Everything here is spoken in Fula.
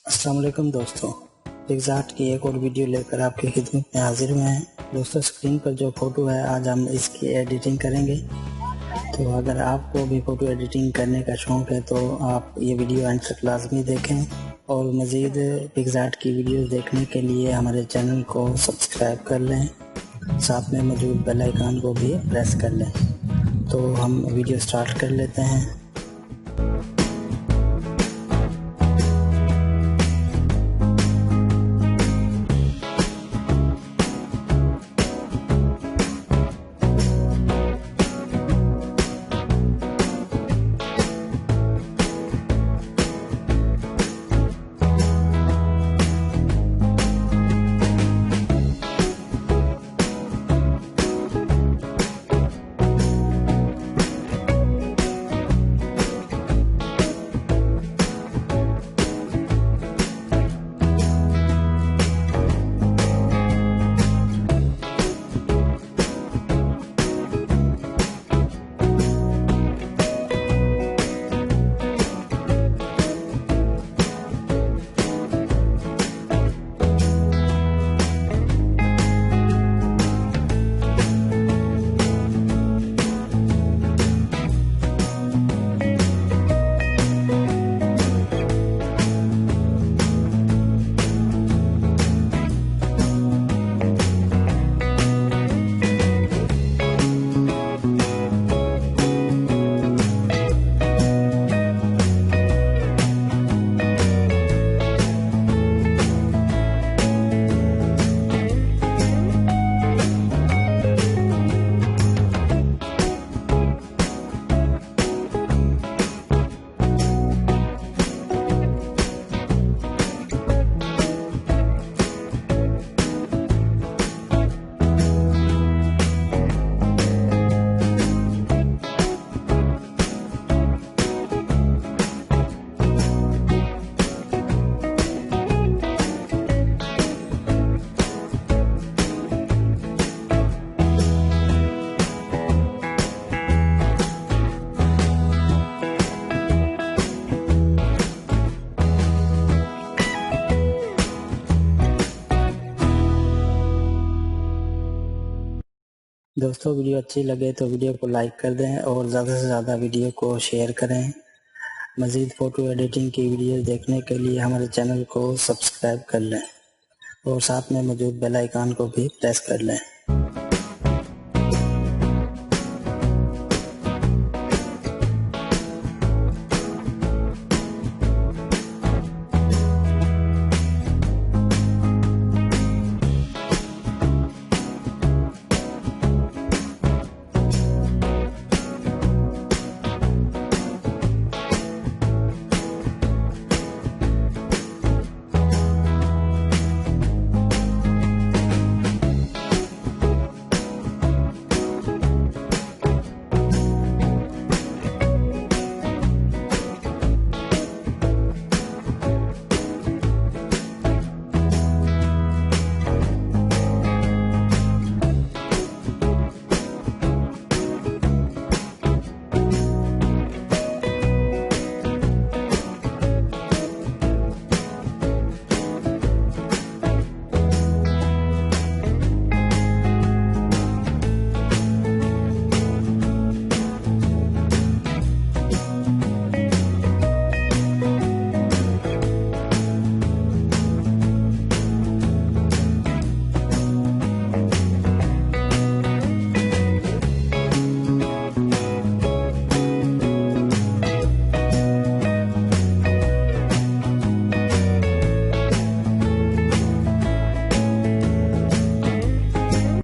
अस्सलाम वालेकुम दोस्तों, पिक्सआर्ट की एक और वीडियो लेकर आपकी खिदमत में हाजिर हुए हैं। दोस्तों, स्क्रीन पर जो फ़ोटो है आज हम इसकी एडिटिंग करेंगे। तो अगर आपको भी फ़ोटो एडिटिंग करने का शौक़ है तो आप ये वीडियो एंड तक लाजमी देखें और मज़ीद पिक्सआर्ट की वीडियो देखने के लिए हमारे चैनल को सब्सक्राइब कर लें, साथ में मौजूद बेल आइकन को भी प्रेस कर लें। तो हम वीडियो स्टार्ट कर लेते हैं। दोस्तों, वीडियो अच्छी लगे तो वीडियो को लाइक कर दें और ज़्यादा से ज़्यादा वीडियो को शेयर करें। मज़ीद फ़ोटो एडिटिंग की वीडियो देखने के लिए हमारे चैनल को सब्सक्राइब कर लें और साथ में मौजूद बेल आइकन को भी प्रेस कर लें।